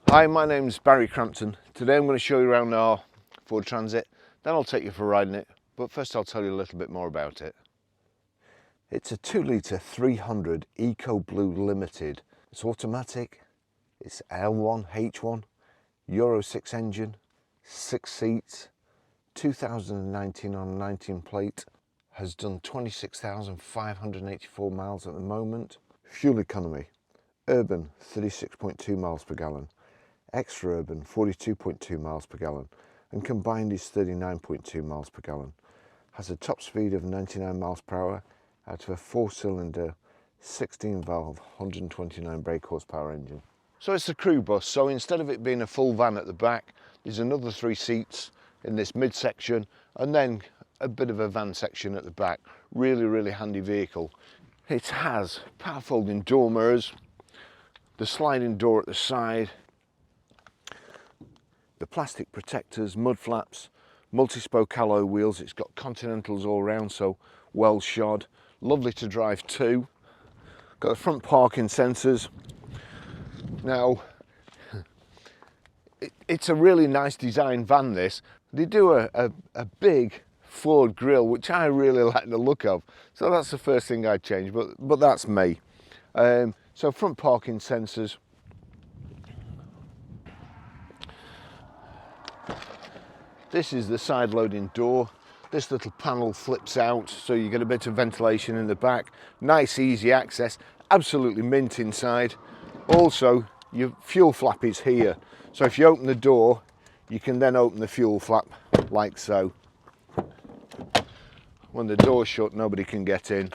Hi, my name's Barrie Crampton. Today I'm going to show you around our Ford Transit, then I'll take you for riding it, but first I'll tell you a little bit more about it. It's a 2 litre 300 EcoBlue Limited. It's automatic, it's L1, H1, Euro 6 engine, 6 seats, 2019 on 19 plate, has done 26,584 miles at the moment. Fuel economy, urban 36.2 miles per gallon. Extra urban 42.2 miles per gallon and combined is 39.2 miles per gallon. Has a top speed of 99 miles per hour out of a 4-cylinder 16 valve 129 brake horsepower engine. So it's a crew bus, so instead of it being a full van at the back, there's another 3 seats in this midsection and then a bit of a van section at the back. Really handy vehicle. It has power folding door mirrors, the sliding door at the side, the plastic protectors, mud flaps, multi-spoke alloy wheels. It's got Continentals all round, so well shod. Lovely to drive too. Got the front parking sensors. Now, it's a really nice design van this. They do a big Ford grille, which I really like the look of. So that's the first thing I'd change, but that's me. So front parking sensors. This is the side loading door. This little panel flips out so you get a bit of ventilation in the back. Nice easy access, absolutely mint inside. Also your fuel flap is here. So if you open the door, you can then open the fuel flap like so. When the door's shut, nobody can get in.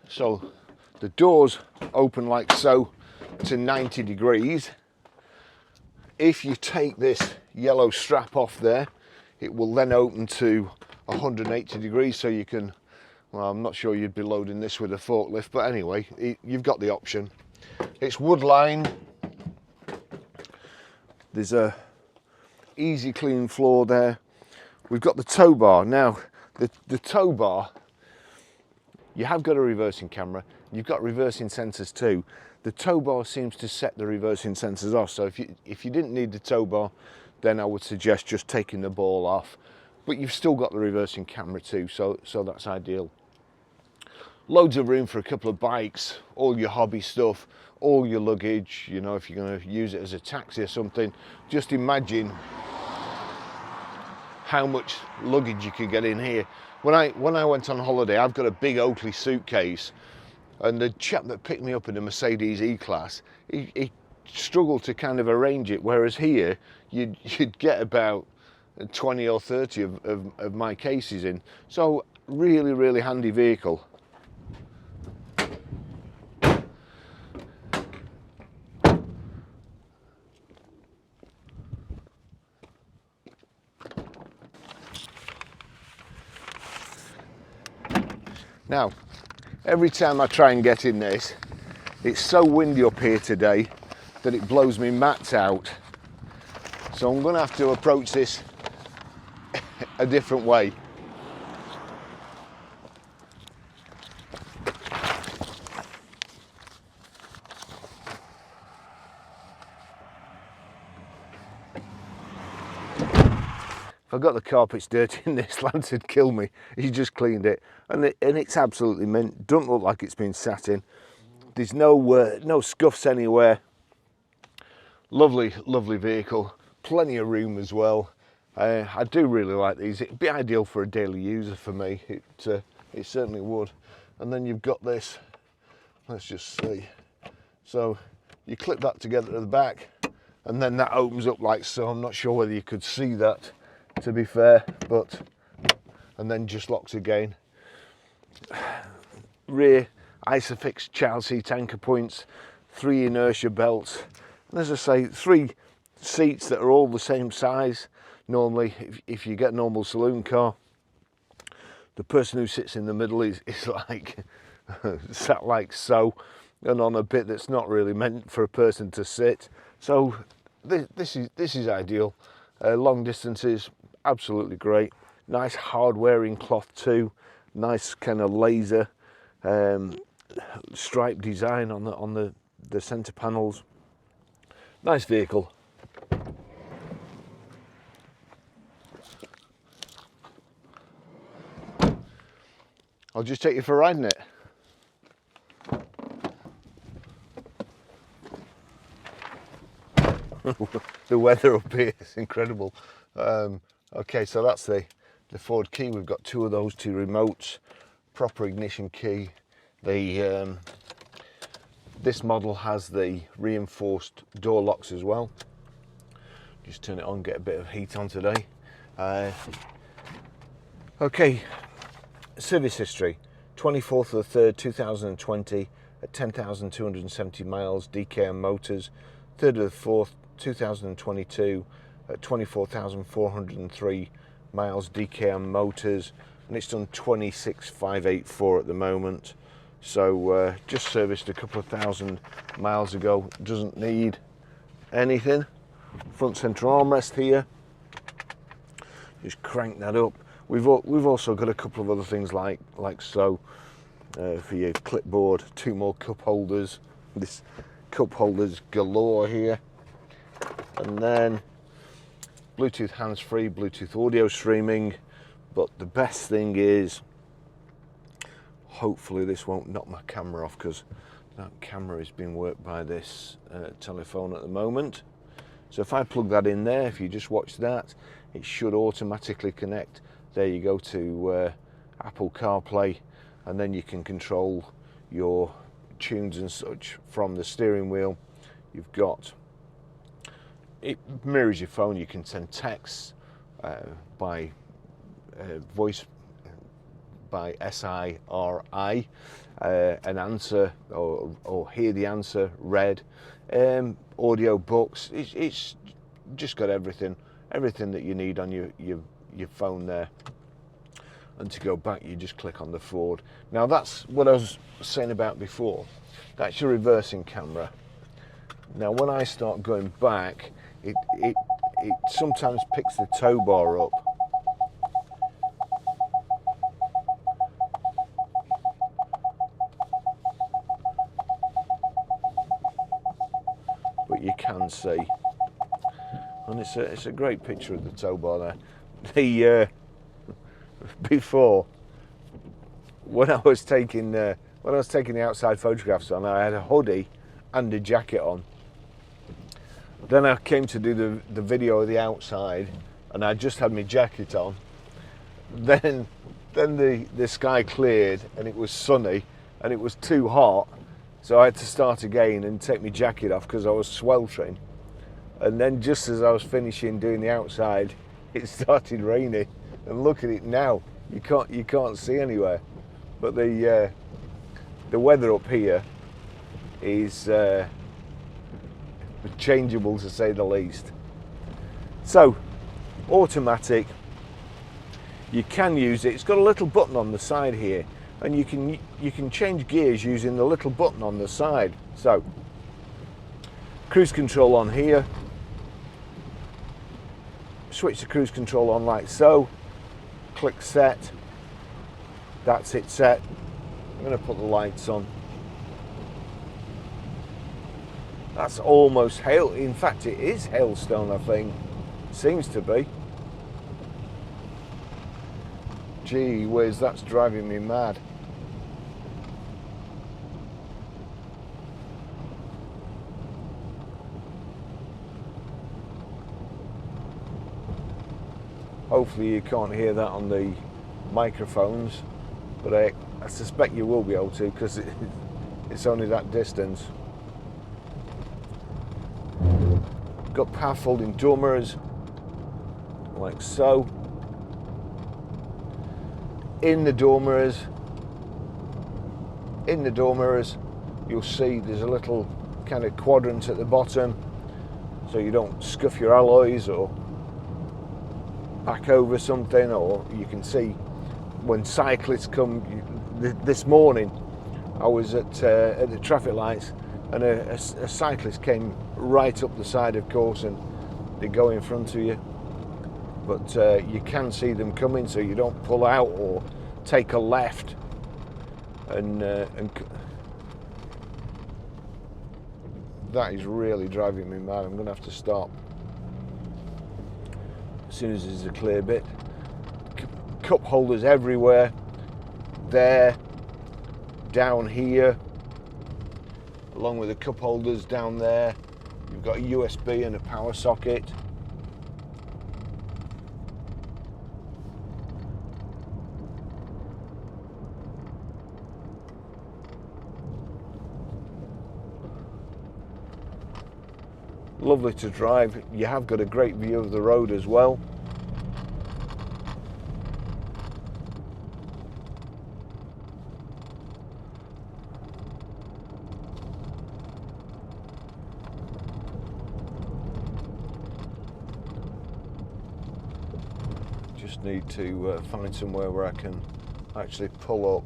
So the doors open like so to 90 degrees. If you take this yellow strap off there, it will then open to 180 degrees, so you can, well, I'm not sure you'd be loading this with a forklift, but anyway, you've got the option. It's wood lined. There's a easy clean floor there. We've got the tow bar. Now the tow bar, you have got a reversing camera, you've got reversing sensors too. The tow bar seems to set the reversing sensors off, so if you didn't need the tow bar, then I would suggest just taking the ball off. But you've still got the reversing camera too, so that's ideal. Loads of room for a couple of bikes, all your hobby stuff, all your luggage. You know, if you're going to use it as a taxi or something, just imagine how much luggage you could get in here. When I went on holiday, I've got a big Oakley suitcase, and the chap that picked me up in a Mercedes E-Class, he struggled to kind of arrange it, whereas here you'd get about 20 or 30 of my cases in. So really handy vehicle. Now, every time I try and get in this, it's so windy up here today that it blows me mats out. So I'm going to have to approach this a different way. If I got the carpets dirty in this, Lance would kill me. He just cleaned it, and it's absolutely mint. Doesn't look like it's been sat in. There's no scuffs anywhere. Lovely vehicle. Plenty of room as well. I do really like these. It'd be ideal for a daily user for me. It certainly would. And then you've got this. Let's just see. So you clip that together to the back, and then that opens up like so. I'm not sure whether you could see that, to be fair, but, and then just locks again. Rear Isofix child seat anchor points, 3 inertia belts, and as I say, 3 seats that are all the same size. Normally, if you get a normal saloon car, the person who sits in the middle is like sat like so, and on a bit that's not really meant for a person to sit. So this is ideal. Long distances, absolutely great. Nice hard wearing cloth too. Nice kind of laser stripe design on the centre panels. Nice vehicle. I'll just take you for a ride in it. The weather up here is incredible. Okay, so that's the Ford key. We've got two of those, two remotes, proper ignition key. This model has the reinforced door locks as well. Just turn it on, get a bit of heat on today. Okay, service history. 24th of the 3rd, 2020 at 10,270 miles, DKM Motors. 3rd of the 4th, 2022 at 24,403 miles, DKM Motors, and it's done 26,584 at the moment. So just serviced a couple of thousand miles ago. Doesn't need anything. Front centre armrest here. Just crank that up. We've also got a couple of other things like so for your clipboard. Two more cup holders. This cup holders galore here. And then Bluetooth hands-free, Bluetooth audio streaming. But the best thing is, hopefully this won't knock my camera off, because that camera is being worked by this telephone at the moment. So if I plug that in there, if you just watch that, it should automatically connect. There you go to Apple CarPlay, and then you can control your tunes and such from the steering wheel. You've got, it mirrors your phone. You can send texts by voice, by SIRI, an answer, or hear the answer read, audio books. It's just got everything that you need on your phone there. And to go back, you just click on the Ford. Now that's what I was saying about before. That's your reversing camera. Now when I start going back, it sometimes picks the tow bar up. But you can see, and it's a great picture of the tow bar there. Before, when I was taking the outside photographs on, I had a hoodie and a jacket on. Then I came to do the video of the outside, and I just had my jacket on. Then the sky cleared and it was sunny and it was too hot, so I had to start again and take my jacket off because I was sweltering. And then just as I was finishing doing the outside, it started raining. And look at it now, you can't see anywhere. But the weather up here is changeable, to say the least. So, automatic, you can use it. It's got a little button on the side here, and you can change gears using the little button on the side. So, cruise control on here. Switch the cruise control on like so. Click set. That's it set. I'm going to put the lights on. That's almost hail. In fact, it is hailstone, I think. Seems to be. Gee whiz, that's driving me mad. Hopefully you can't hear that on the microphones, but I suspect you will be able to, because it's only that distance. Got power folding door mirrors, like so. In the door mirrors, you'll see there's a little kind of quadrant at the bottom, so you don't scuff your alloys or back over something. Or you can see when cyclists come. This morning I was at the traffic lights, and a cyclist came right up the side, of course, and they go in front of you. But you can see them coming, so you don't pull out or take a left and That is really driving me mad. I'm going to have to stop as soon as there's a clear bit. Cup holders everywhere. There, down here, along with the cup holders down there. You've got a USB and a power socket. Lovely to drive. You have got a great view of the road as well. Just need to find somewhere where I can actually pull up.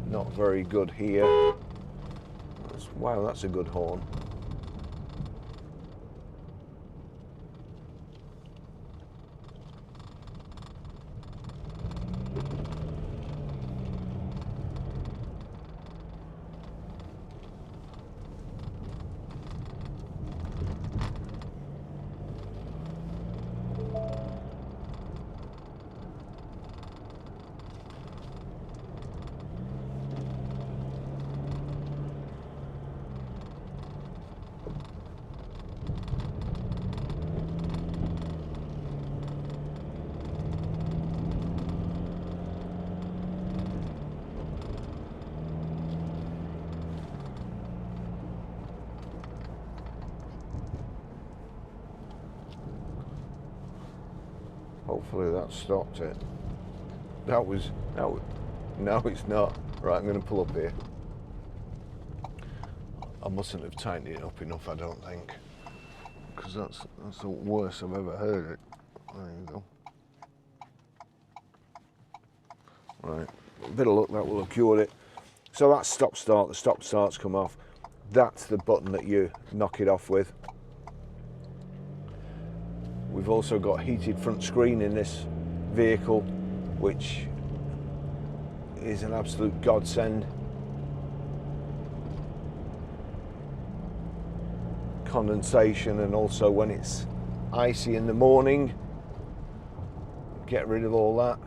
Not very good here. Wow, that's a good horn. Hopefully that stopped it. No, it's not. Right, I'm going to pull up here. I mustn't have tightened it up enough, I don't think, because that's the worst I've ever heard it. There you go. Right, a bit of luck, that will have cured it. So that's stop start. The stop start's come off. That's the button that you knock it off with. We've also got heated front screen in this vehicle, which is an absolute godsend. Condensation, and also when it's icy in the morning, get rid of all that.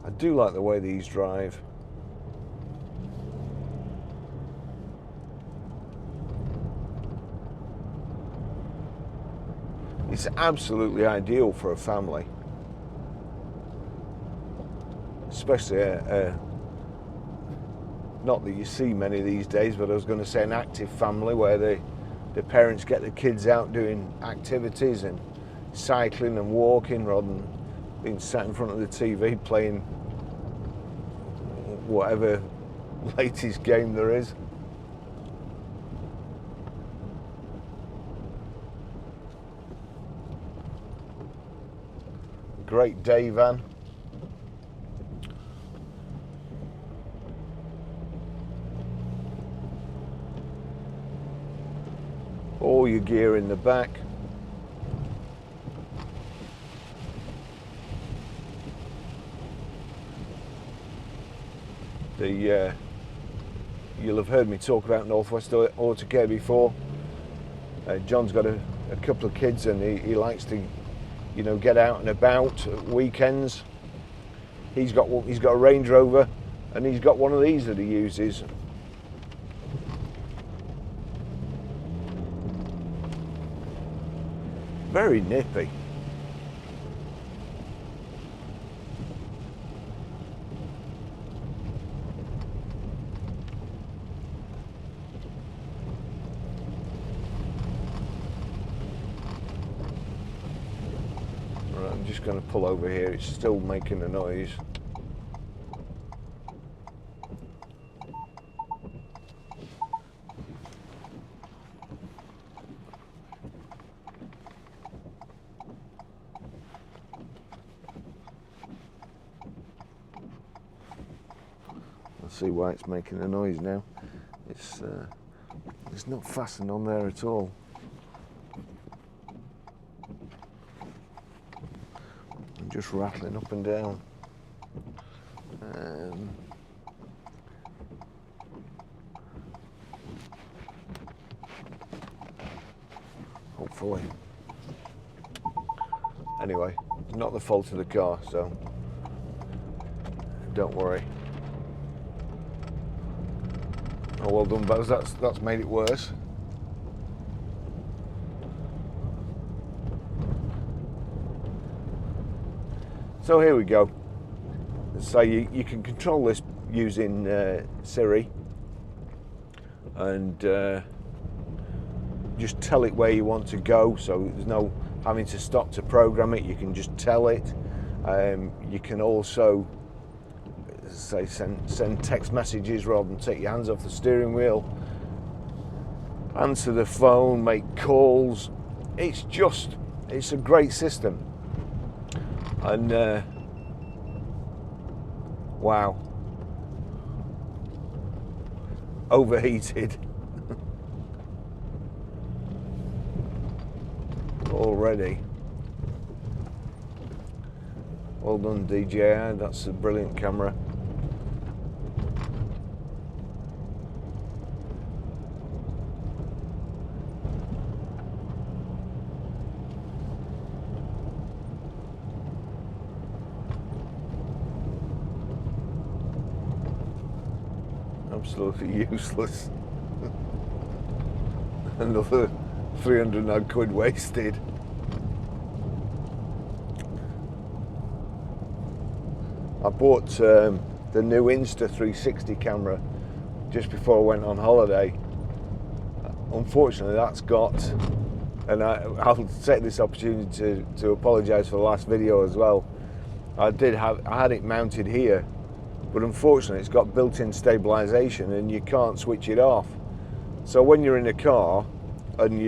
I do like the way these drive. It's absolutely ideal for a family, especially not that you see many these days, but I was going to say an active family where the parents get the kids out doing activities and cycling and walking rather than being sat in front of the TV playing whatever latest game there is. Great day van. All your gear in the back. You'll have heard me talk about Northwest Autocare before. John's got a couple of kids, and he likes to, you know, get out and about at weekends. He's got a Range Rover, and he's got one of these that he uses. Very nippy. Right, I'm just going to pull over here. It's still making a noise. See why it's making a noise now. It's not fastened on there at all. I'm just rattling up and down. Hopefully. Anyway, it's not the fault of the car, so don't worry. Oh, well done, Buzz. That's made it worse. So here we go. So you can control this using Siri, and just tell it where you want to go. So there's no having to stop to program it. You can just tell it. You can also say send text messages rather than take your hands off the steering wheel. Answer the phone, make calls. It's a great system. And wow, overheated already. Well done, DJI. That's a brilliant camera. Absolutely useless. Another 300 odd quid wasted. I bought the new Insta360 camera just before I went on holiday. Unfortunately, that's got, and I'll take this opportunity to apologise for the last video as well. I had it mounted here, but unfortunately it's got built-in stabilisation and you can't switch it off. So when you're in a car and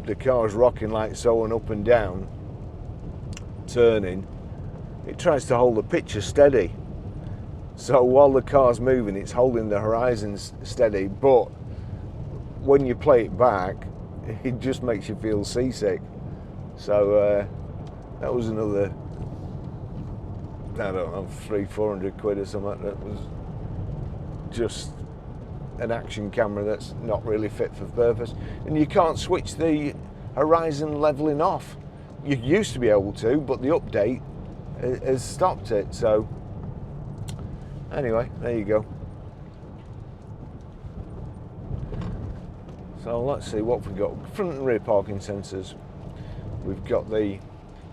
the car's rocking like so and up and down, turning, it tries to hold the picture steady. So while the car's moving, it's holding the horizon steady, but when you play it back, it just makes you feel seasick. So that was another, I don't know, 300-400 quid or something. That was just an action camera that's not really fit for purpose. And you can't switch the horizon leveling off. You used to be able to, but the update has stopped it. So anyway, there you go. So let's see what we've got. Front and rear parking sensors. We've got the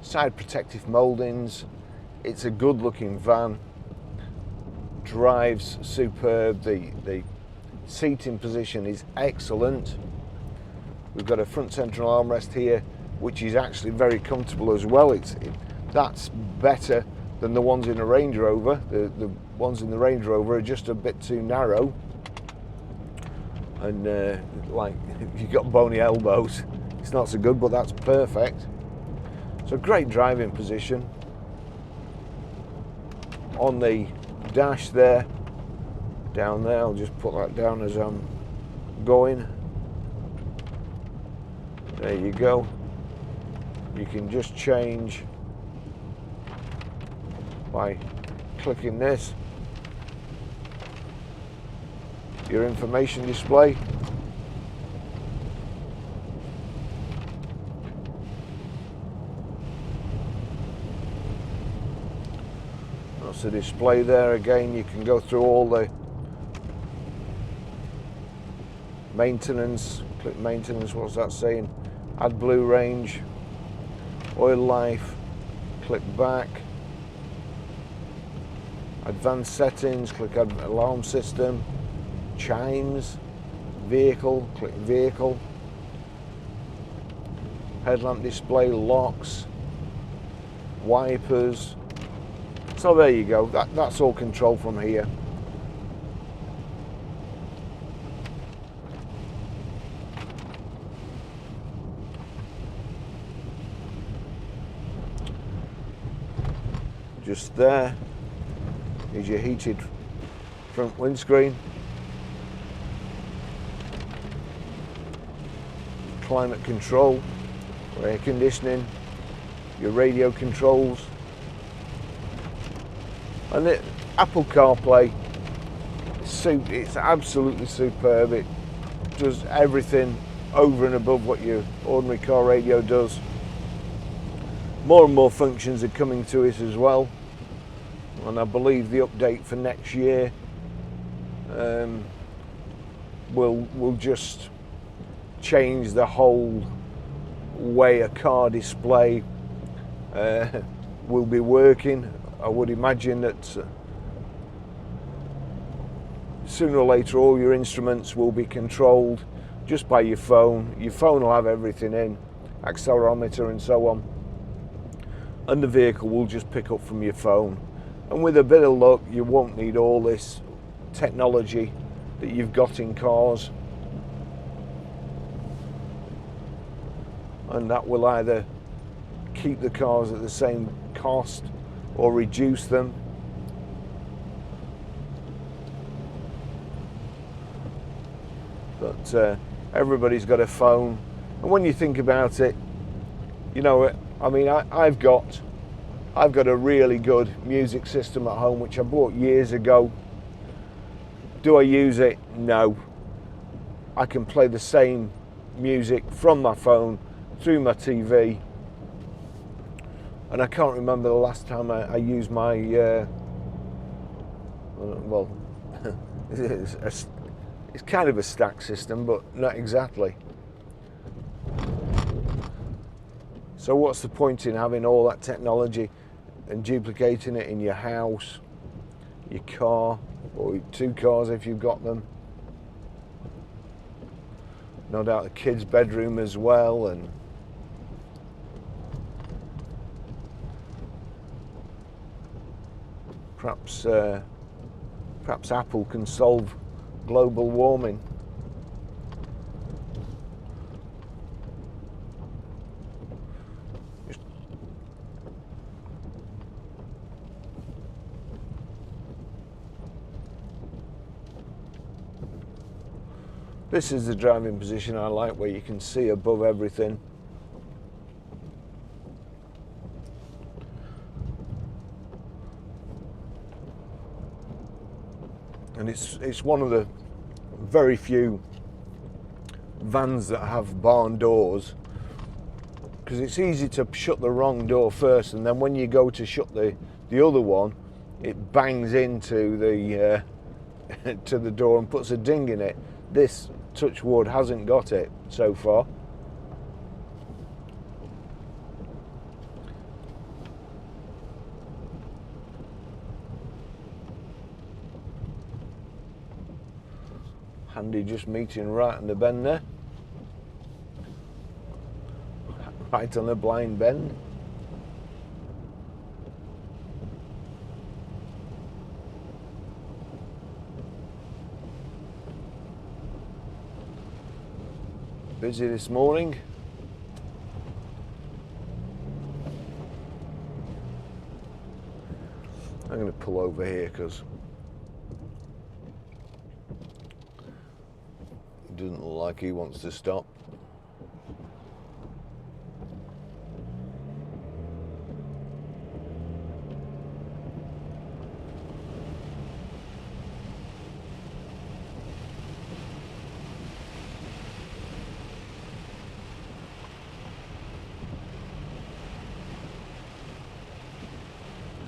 side protective mouldings. It's a good looking van. Drives superb. The seating position is excellent. We've got a front central armrest here, which is actually very comfortable as well. That's better than the ones in a Range Rover. The ones in the Range Rover are just a bit too narrow. And like, if you've got bony elbows, it's not so good, but that's perfect. So great driving position. On the dash there, down there, I'll just put that down as I'm going. There you go. You can just change by clicking this. Your information display. That's the display there. Again, you can go through all the maintenance. Click maintenance. What's that saying? AdBlue range, oil life. Click back. Advanced settings. Click alarm system. Chimes, vehicle, click vehicle, headlamp display, locks, wipers. So there you go, that's all controlled from here. Just there is your heated front windscreen. Climate control, air conditioning, your radio controls, And Apple CarPlay, it's absolutely superb. It does everything over and above what your ordinary car radio does. More and more functions are coming to it as well, and I believe the update for next year will just change the whole way a car display will be working. I would imagine that sooner or later all your instruments will be controlled just by your phone. Your phone will have everything in, accelerometer and so on, and the vehicle will just pick up from your phone. And with a bit of luck, you won't need all this technology that you've got in cars, and that will either keep the cars at the same cost or reduce them. But everybody's got a phone, and when you think about it, you know, I mean, I've got a really good music system at home which I bought years ago. Do I use it? No. I can play the same music from my phone through my TV, and I can't remember the last time I used my well, it's kind of a stack system, but not exactly. So what's the point in having all that technology and duplicating it in your house, your car, or two cars if you've got them? No doubt the kids' bedroom as well, and perhaps Apple can solve global warming. This is the driving position I like, where you can see above everything. And it's one of the very few vans that have barn doors, because it's easy to shut the wrong door first, and then when you go to shut the other one, it bangs into the to the door and puts a ding in it. This, touch wood, hasn't got it so far. Handy just meeting right in the bend there. Right on the blind bend. Busy this morning. I'm going to pull over here because he doesn't look like he wants to stop.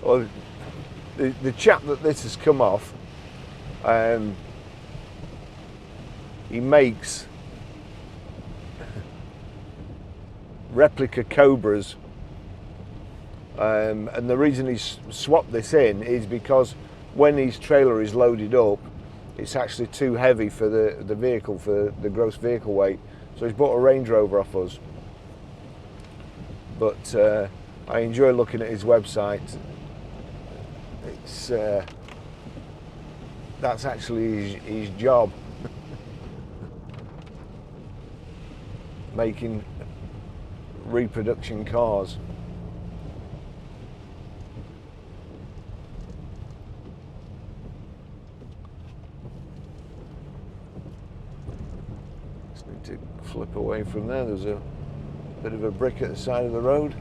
Well, the chap that this has come off, he makes replica Cobras, and the reason he's swapped this in is because when his trailer is loaded up, it's actually too heavy for the vehicle, for the gross vehicle weight, so he's bought a Range Rover off us. But I enjoy looking at his website. It's that's actually his job, making reproduction cars. Just need to flip away from there. There's a bit of a brick at the side of the road.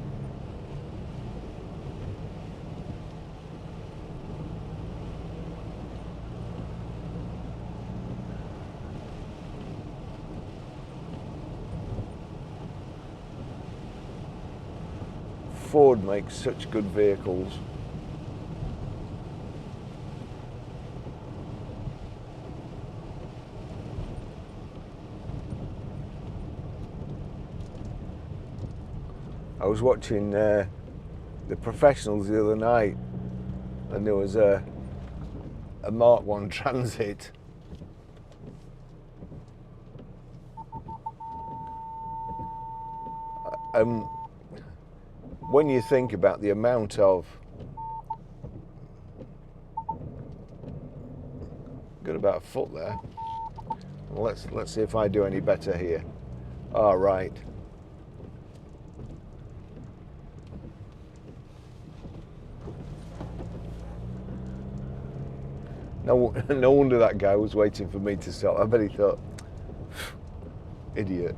Ford makes such good vehicles. I was watching The Professionals the other night, and there was a Mark 1 Transit. When you think about the amount of, got about a foot there. Well, let's see if I do any better here. All right. No wonder that guy was waiting for me to stop. I bet he thought, idiot.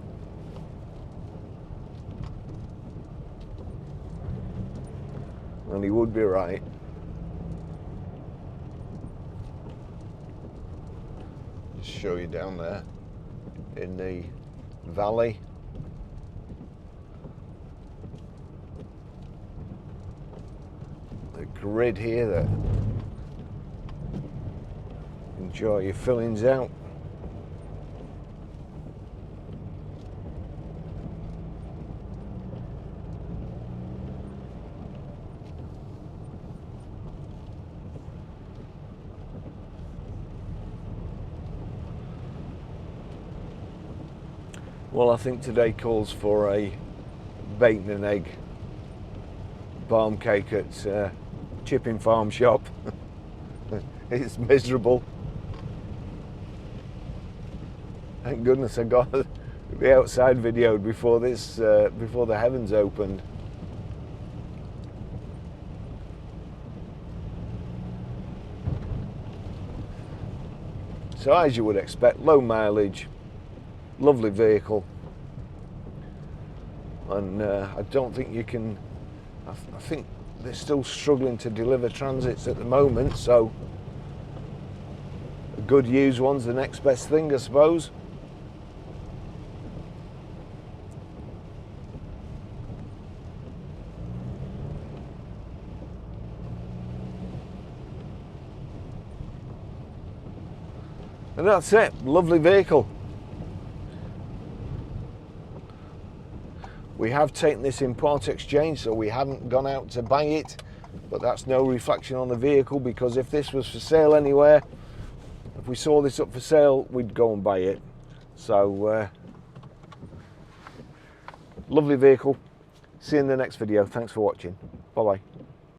And he would be right. Just show you down there in the valley. The grid here that enjoy your fillings out. Well, I think today calls for a bacon and egg barm cake at Chipping Farm Shop. It's miserable. Thank goodness I got the outside videoed before this, before the heavens opened. So as you would expect, low mileage, lovely vehicle, and I don't think you can, I think they're still struggling to deliver transits at the moment, so a good used one's the next best thing, I suppose. And that's it, lovely vehicle. We have taken this in part exchange, so we haven't gone out to buy it, but that's no reflection on the vehicle, because if this was for sale anywhere, if we saw this up for sale, we'd go and buy it. So, lovely vehicle. See you in the next video. Thanks for watching. Bye-bye.